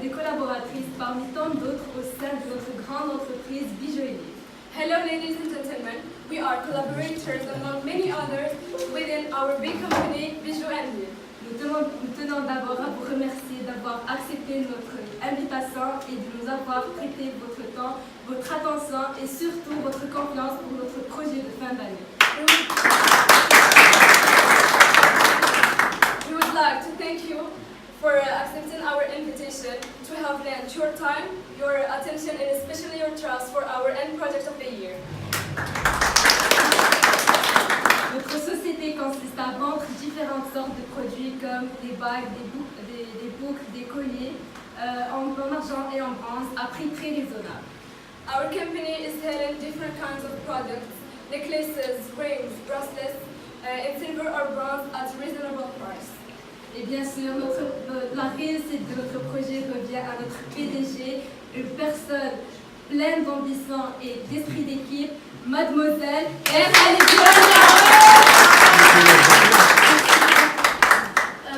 Des collaboratrices parmi tant d'autres au sein de notre grande entreprise Bijou Elite. Hello ladies and gentlemen, we are collaborators among many others within our big company Bijou Elite. Nous tenons d'abord à vous remercier d'avoir accepté notre invitation et de nous avoir prêté votre temps, votre attention et surtout votre confiance pour notre projet de fin d'année. We would like to thank you for accepting our invitation to have lent your time, your attention, and especially your trust for our end project of the year. Notre société consiste à vendre différentes sortes de produits comme des bagues, des boucles, des colliers en argent et en bronze à prix très raisonnable. Our company is selling different kinds of products, necklaces, rings, bracelets, in silver or bronze at reasonable price. Et bien sûr, la réussite de notre projet revient à notre PDG, une personne pleine d'ambition et d'esprit d'équipe, mademoiselle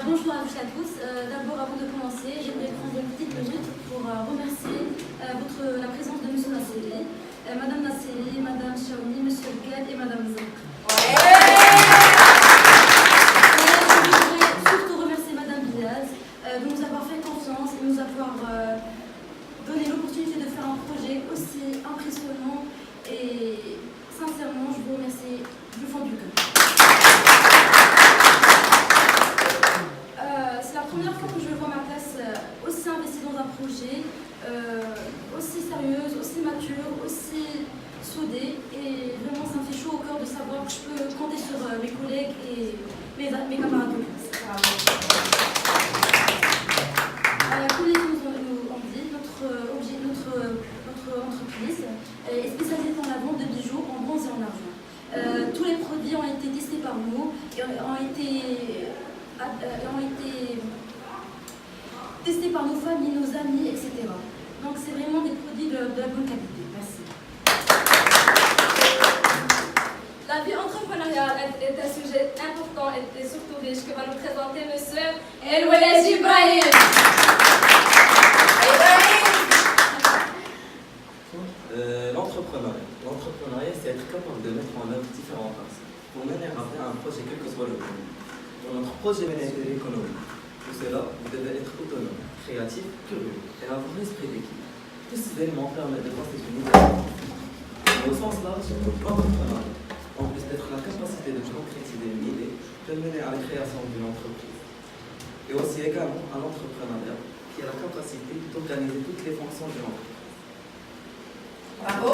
Bonjour à tous. D'abord, avant de commencer, j'aimerais prendre une petite minute pour remercier la présence de M. Nasseri, Madame Nasseri, Madame Chaouni, M. Gued et Madame Zek. De nous avoir fait confiance et nous avoir donné l'opportunité de faire un projet aussi impressionnant et sincèrement, je vous remercie du fond du cœur. C'est la première fois que je vois ma place aussi investie dans un projet, aussi sérieuse, aussi mature, aussi soudée et vraiment ça me fait chaud au cœur de savoir que je peux compter sur mes collègues et mes camarades de classe. Comme les gens nous ont dit, notre entreprise est spécialisée dans la vente de bijoux en bronze et en argent. Tous les produits ont été testés par nous et ont été testés par nos familles, nos amis, etc. Donc c'est vraiment des produits de la bonne qualité. Merci. La vie entrepreneuriale est un sujet important et surtout riche que va nous présenter M. El-Waled Ibrahim. L'entrepreneuriat, c'est être capable de mettre en œuvre différents axes pour mener à bien un projet, quel que soit le domaine. Pour notre projet mener de l'économie, pour cela, vous devez être autonome, créatif, curieux et avoir l'esprit d'équipe. Tous ces éléments permettent de passer une idée. Au sens large, l'entrepreneuriat, en plus d'être la capacité de concrétiser une idée, peut mener à la création d'une entreprise. Et aussi également un entrepreneuriat qui a la capacité d'organiser toutes les fonctions de l'entreprise. Bravo.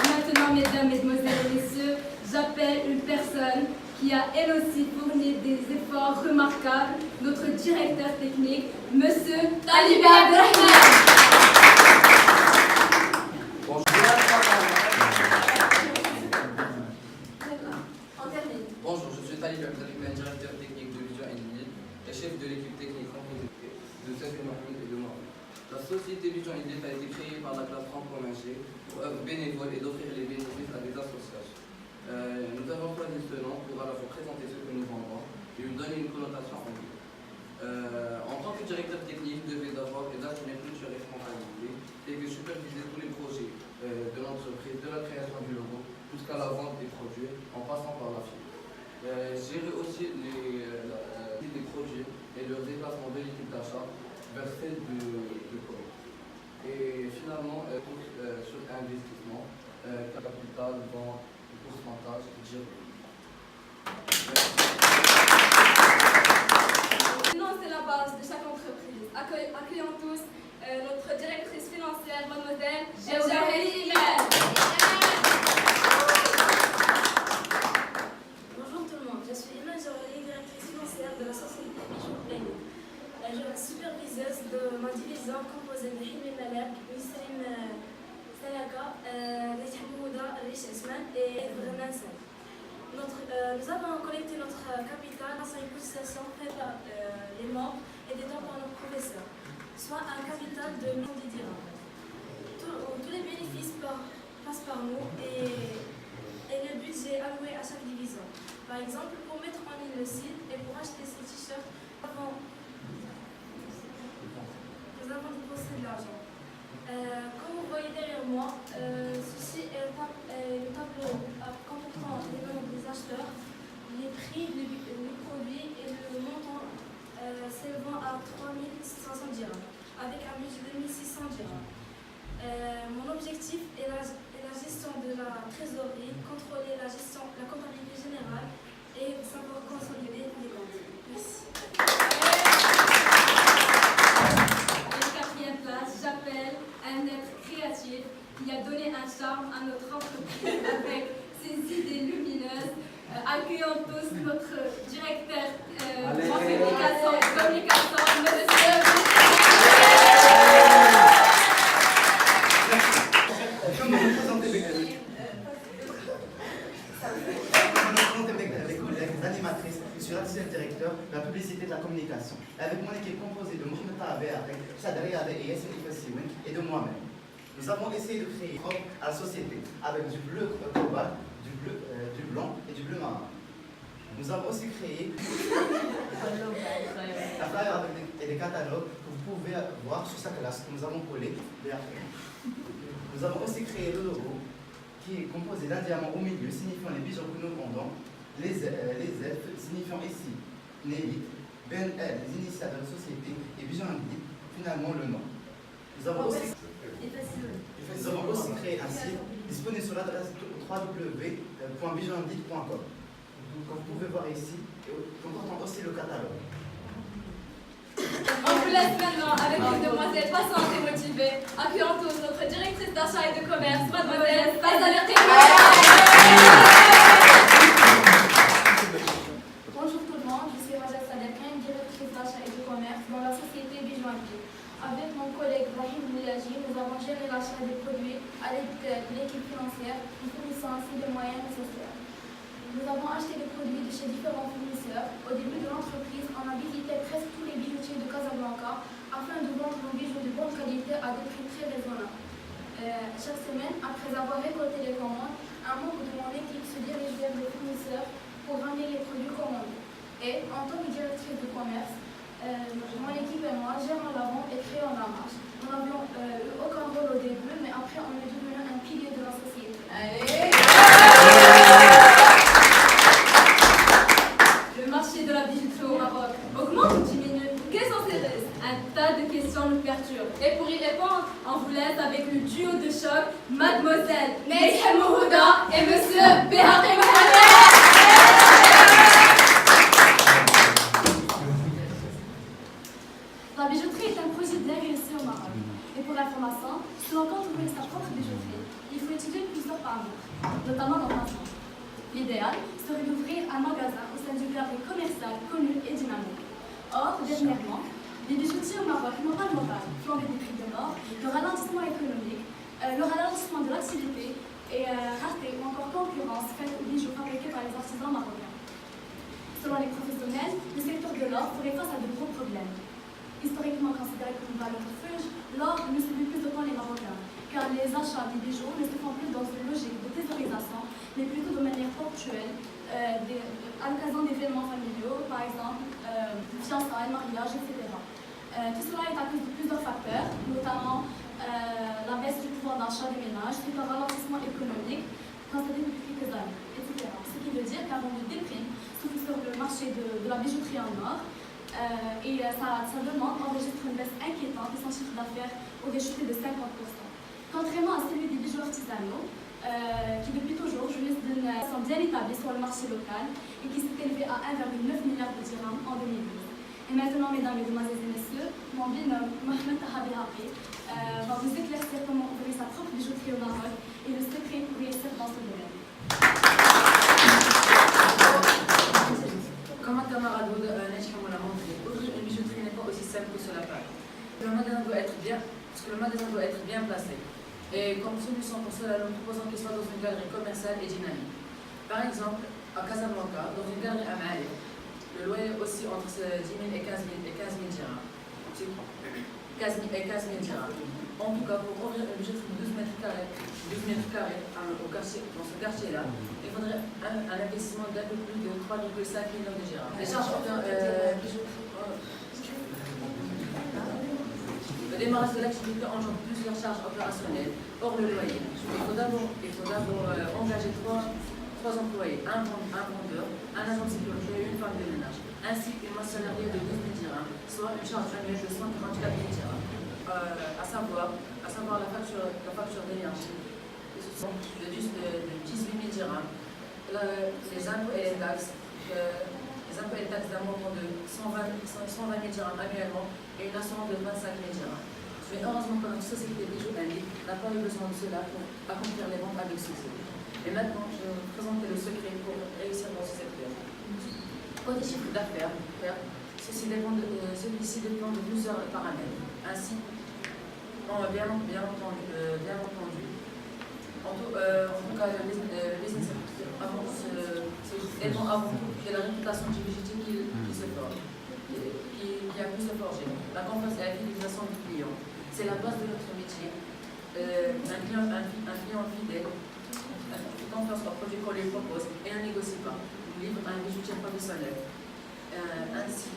Maintenant, mesdames, mesdemoiselles et messieurs, j'appelle une personne qui a elle aussi fourni des efforts remarquables, notre directeur technique, Monsieur Talib Abdelrahman. Bonjour, je suis Talib Abdelrahman, directeur technique de Bijou Elite. et chef de l'équipe technique composée de Safi Mahmoud et de moi. La société Bijan Idlit a été créée par la classe franco-mangée pour œuvre bénévole et d'offrir les bénéfices à des associations. Nous avons choisi ce nom pour à la fois présenter ce que nous vendons et lui donner une connotation en vie. En tant que directeur technique, je devais d'abord assumer toute sur responsabilité et que superviser tous les projets de l'entreprise, de la création du logo jusqu'à la vente des produits en passant par la firme. Gérer aussi les produits et le déplacement de l'équipe d'achat vers celle de com. Et finalement, sur investissement, capital, vente, pourcentage, géré. Sinon, c'est la base de chaque entreprise. Accueillons tous notre directrice financière, mademoiselle Jawahari. Bonjour tout le monde, je suis Emma Jawahari, directrice financière de la société Bijoux Planet. Je suis superviseuse de ma division composée de Hilmi Malak, Nissim Salaka, Najih Mouda, Rish Esman et Vrenan Sen. Nous avons collecté notre capital grâce à une cotisation faite par les membres et des dons par nos professeurs, soit un capital de 1 million de dirhams. Tous les bénéfices passent par nous et le budget alloué à chaque division. Par exemple, pour mettre en ligne le site et pour acheter ces t-shirts, nous avons dépensé de l'argent. Comme vous voyez derrière moi, ceci est le tableau comportant les noms des acheteurs, les prix, les produits et le montant s'élevant à 3500 dirhams, avec un budget de 1600 dirhams. Mon objectif est la gestion de la trésorerie, contrôler la comptabilité générale et savoir consolider les comptes. Merci. J'appelle un être créatif qui a donné un charme à notre entreprise avec ses idées lumineuses. Accueillons tous notre directeur en communication, monsieur. Comme vous présentez les collègues, les animatrices, je suis l'assistant directeur de la publicité de la communication. Avec mon équipe composée de Mohamed Tahabé, Sadri Adé et Yassine Ifassiwen et de moi-même. Nous avons essayé de créer propre à la société avec du bleu cobalt, du blanc et du bleu marin. Nous avons aussi créé un flyer et des catalogues que vous pouvez voir sur sa classe que nous avons collé derrière. Nous avons aussi créé le logo qui est composé d'un diamant au milieu signifiant les bijoux que nous vendons, les F signifiant ici Nélit, BNL, les initiales de la société et Bijoux Indit, finalement le nom. Nous avons aussi créé un site disponible sur l'adresse www.bijoundit.com. Comme vous pouvez voir ici, comportant aussi le catalogue. On vous laisse maintenant avec une demoiselle passante et motivée. Accueillons tous notre directrice d'achat et de commerce, mademoiselle Fazal Bonjour tout le monde, je suis Raja Sadekin, directrice d'achat et de commerce dans la société Bijoux Indit. Avec mon collègue Rahim Mouyaji, nous avons géré l'achat des produits à l'aide de l'équipe financière, en fournissant ainsi les moyens nécessaires. Nous avons acheté des produits de chez différents fournisseurs. Au début de l'entreprise, on a visité presque tous les bijoutiers de Casablanca afin de vendre nos bijoux de bonne qualité à des prix très raisonnables. Chaque semaine, après avoir récolté les commandes, un membre de mon équipe se dirige vers les fournisseurs pour ramener les produits commandés. Et en tant que directrice de commerce, mon équipe et moi gérons la vente et créons la marge. Nous n'avions eu aucun rôle au début, mais après on est devenu un pilier de la société. Allez. Le marché de la bijouterie au Maroc augmente ou diminue? Quels sont ses risques? Un tas de questions nous perturbent. Et pour y répondre, on vous laisse avec le duo de choc, mademoiselle Najih Mouda et monsieur Behari Mohamed. La bijouterie est un projet bien réussi au Maroc. Et pour l'information, si l'on compte ouvrir sa propre bijouterie, il faut étudier plusieurs paramètres, notamment dans l'ensemble. L'idéal serait d'ouvrir un magasin au sein d'une galerie commerciale connue et dynamique. Or, dernièrement, les bijoutiers au Maroc n'ont pas de moral, flambée des prix de l'or, le ralentissement économique, le ralentissement de l'activité et rareté ou encore concurrence faite aux bijoux fabriqués par les artisans marocains. Selon les professionnels, le secteur de l'or ferait face à de gros problèmes. Historiquement considéré comme une valeur refuge, l'or ne séduit plus autant les Marocains, car les achats des bijoux ne se font plus dans une logique de thésaurisation, mais plutôt de manière ponctuelle, à l'occasion d'événements familiaux, par exemple, fiançailles, mariages, etc. Tout cela est à cause de plusieurs facteurs, notamment la baisse du pouvoir d'achat des ménages, suite au ralentissement économique constaté depuis quelques années, etc. Ce qui veut dire qu'un revenu de déprime, surtout sur le marché de la bijouterie en or, et sa demande enregistre une baisse inquiétante et son chiffre d'affaires aurait chuté de 50%. Contrairement à celui des bijoux artisanaux, qui depuis toujours jouissent d'une sont bien établis sur le marché local et qui s'est élevé à 1,9 milliard de dirhams en 2012. Et maintenant, mesdames, mesdemoiselles et messieurs, mon binôme Mohamed Tahabi Haqi va vous éclaircir comment ouvrir sa propre bijouterie au Maroc et le secret pour réussir dans ce domaine. Comme un camarade Nejham l'a montré, ouvrir une bijouterie n'est pas aussi simple que cela paraît. Le magasin doit être bien placé. Et comme solution pour cela, nous proposons qu'il soit dans une galerie commerciale et dynamique. Par exemple, à Casablanca, dans une galerie à Maali, le loyer aussi entre 10 000 et 15 000 dirhams. 15 000 dirhams. En tout cas, pour ouvrir une bijouterie de 12 mètres carrés dans ce quartier-là, il faudrait un investissement d'un peu plus de 3,5 millions de dirhams. Les charges le démarrage de l'activité engendre plusieurs charges opérationnelles, hors le loyer. Il faut d'abord engager trois employés, un vendeur, un agent de sécurité et une femme de ménage, ainsi qu'une masse salariale de 12 000 dirhams, soit une charge annuelle de 144 000 dirhams, à savoir la facture d'énergie de 18 000 dirhams, les impôts et les taxes d'un montant de 120 000 dirhams annuellement et une assurance de 25 000 dirhams. Mais heureusement que notre société bijoux n'a pas eu besoin de cela pour accomplir les ventes avec succès. Et maintenant, je vais vous présenter le secret pour réussir dans ce secteur. Côté chiffre d'affaires, celui-ci dépend de plusieurs paramètres. Ainsi, bien entendu, en tout cas, le business dépend avant tout de la réputation du bijoutier qui se forge, qui a pu se forger. La confiance et la fidélisation du client, c'est la base de notre métier. Un client fidèle, fait confiance aux produits qu'on lui propose et ne négocie pas. On livre un bijoutier professionnel. Ainsi,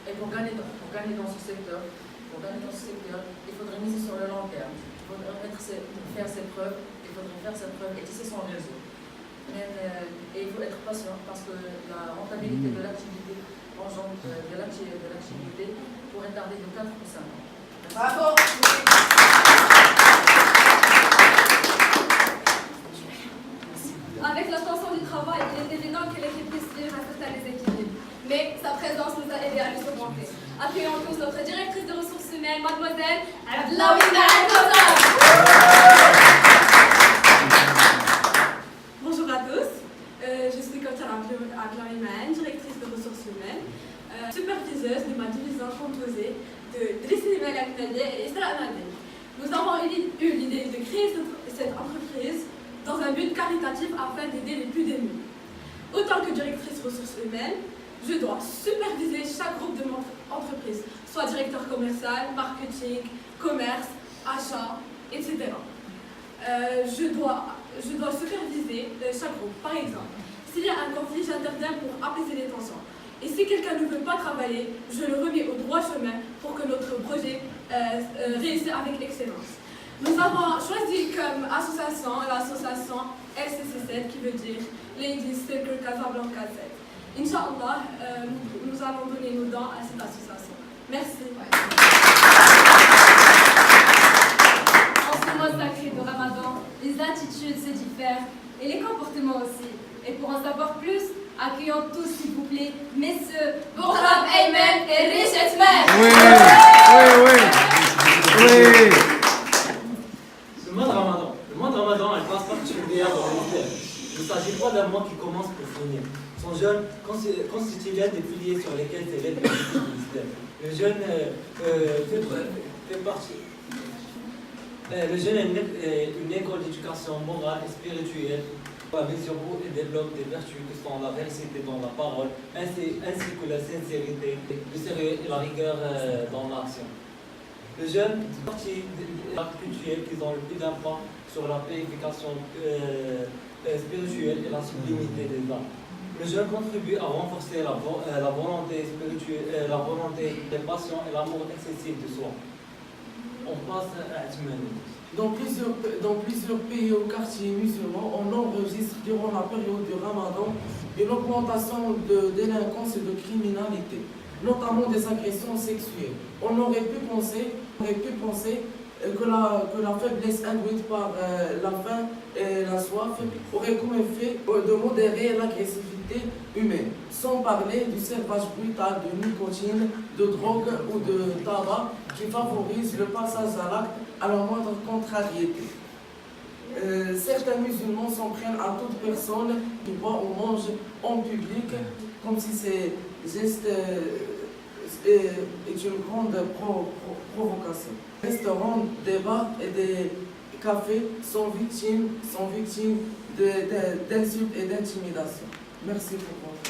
et pour gagner dans ce secteur, il faudrait miser sur le long terme. Il faudrait faire ses preuves, et tisser son réseau. Et il faut être patient parce que la rentabilité de l'activité pourrait tarder de 4 ou 5 ans. Bravo! Avec l'attention du travail, il est évident que l'équipe puisse suivre un certain déséquilibre. Mais sa présence nous a aidé à le surmonter. Accueillons tous notre directrice de ressources humaines, mademoiselle Abdelawi Kouta. Bonjour à tous, je suis Kouta Abdelawi, directrice de ressources humaines, superviseuse de ma division composée de Drissi Malaknadia et Isra Amadi. Nous avons eu l'idée de créer cette entreprise dans un but caritatif afin d'aider les plus démunis. Autant que directrice ressources humaines, je dois superviser chaque groupe de mon entreprise, soit directeur commercial, marketing, commerce, achat, etc. Je dois superviser chaque groupe. Par exemple, s'il y a un conflit, j'interviens pour apaiser les tensions. Et si quelqu'un ne veut pas travailler, je le remets au droit chemin pour que notre projet réussisse avec excellence. Nous avons choisi comme association l'association LCC7 qui veut dire Ladies Circle Casablanca 7. Inch'Allah, nous allons donner nos dents à cette association. Merci. En ce mois sacré de Ramadan, les attitudes se diffèrent et les comportements aussi. Et pour en savoir plus, accueillons tous, s'il vous plaît, messieurs Bourham Ayman et Richard Mer. Oui. Le mois de Ramadan, elle passe particulièrement dans l'hiver. Il ne s'agit pas d'un mois qui commence pour finir. Son jeûne constitue l'un des piliers sur lesquels s'élève le l'islam. Le jeûne fait partie. Le jeûne est une école d'éducation morale et spirituelle La vie sur vous et développe des vertus que sont la véracité dans la parole, ainsi que la sincérité, le sérieux et la rigueur dans l'action. Les jeunes partie de l'acte culturel qui ont le plus d'impact sur la purification spirituelle et la sublimité des âmes. Le jeune contribue à renforcer la volonté spirituelle, la volonté des passions et l'amour excessif de soi. On passe à Atmeni. Dans plusieurs pays ou quartiers musulmans, on enregistre durant la période du Ramadan une augmentation de délinquance et de criminalité, notamment des agressions sexuelles. On aurait pu penser que la faiblesse induite par la faim et la soif aurait comme effet de modérer l'agressivité humaine, sans parler du servage brutal de nicotine, de drogue ou de tabac qui favorise le passage à l'acte à la moindre contrariété. Certains musulmans s'en prennent à toute personne qui boit ou mange en public, comme si ces gestes est une grande provocation. Les restaurants, des bars et des cafés sont victimes d'insultes et d'intimidation. Merci pour votre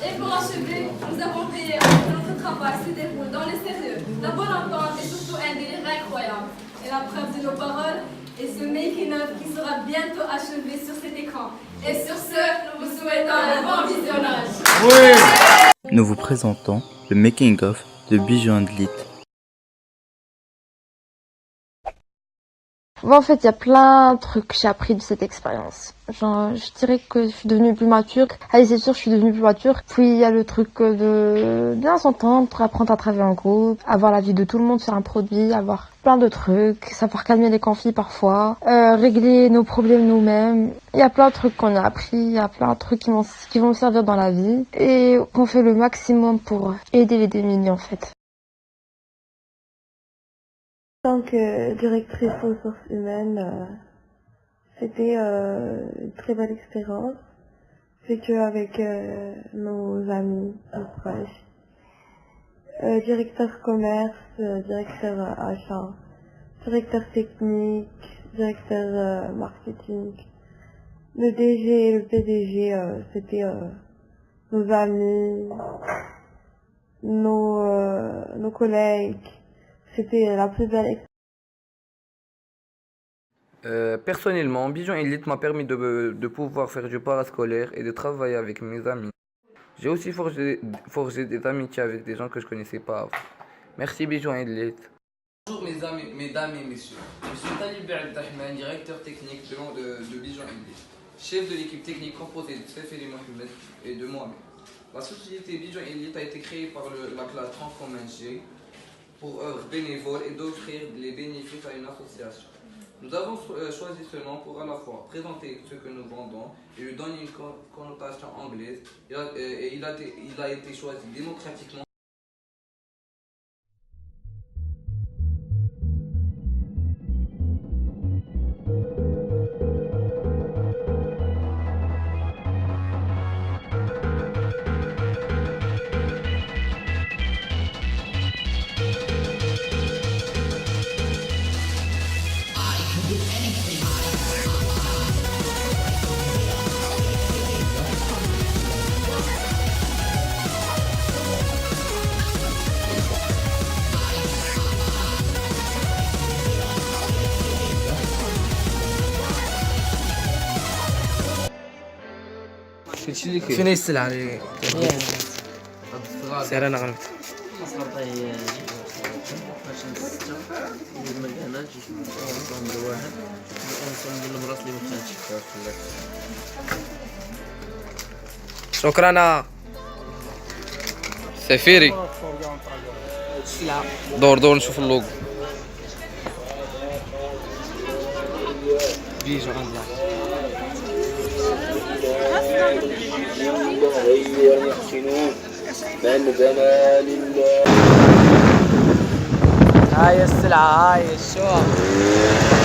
Et pour achever, nous avons payé que notre travail se déroule dans le sérieux, la bonne entente et surtout un délire incroyable. Et la preuve de nos paroles est ce making-of qui sera bientôt achevé sur cet écran. Et sur ce, nous vous souhaitons un bon visionnage. Oui. Nous vous présentons le making-of de Bijou and Lit. Bon, en fait, il y a plein de trucs que j'ai appris de cette expérience. Genre, je dirais que je suis devenue plus mature. Allez, c'est sûr, je suis devenue plus mature. Puis, il y a le truc de bien s'entendre, apprendre à travailler en groupe, avoir l'avis de tout le monde sur un produit, avoir plein de trucs, savoir calmer les conflits parfois, régler nos problèmes nous-mêmes. Il y a plein de trucs qu'on a appris, il y a plein de trucs qui vont servir dans la vie. Et qu'on fait le maximum pour aider les démunis, en fait. En tant que directrice ressources humaines, c'était une très belle expérience, vécue avec nos amis, nos proches. Directeur commerce, directeur achat, directeur technique, directeur marketing. Le DG et le PDG, c'était nos amis, nos collègues. C'était la plus belle expérience. Personnellement, Bijou and Lit m'a permis de pouvoir faire du parascolaire et de travailler avec mes amis. J'ai aussi forgé des amitiés avec des gens que je ne connaissais pas avant. Merci Bijou and Lit. Bonjour mesdames et messieurs. Je suis Talib Abdelrahman, directeur technique de Bijou and Lit, chef de l'équipe technique composée de Seferi Mohamed et de moi-même. La société Bijou and Lit a été créée par la classe Transformation G pour œuvres bénévoles et d'offrir les bénéfices à une association. Nous avons choisi ce nom pour à la fois présenter ce que nous vendons et lui donner une connotation anglaise. Il a été choisi démocratiquement. فين السلعة اللي سعرها انا غلط شكرا سفيري دور نشوف اللوجو بيجو عندنا ويحسنون من بنى لله. هاي السلعة هاي الشوق.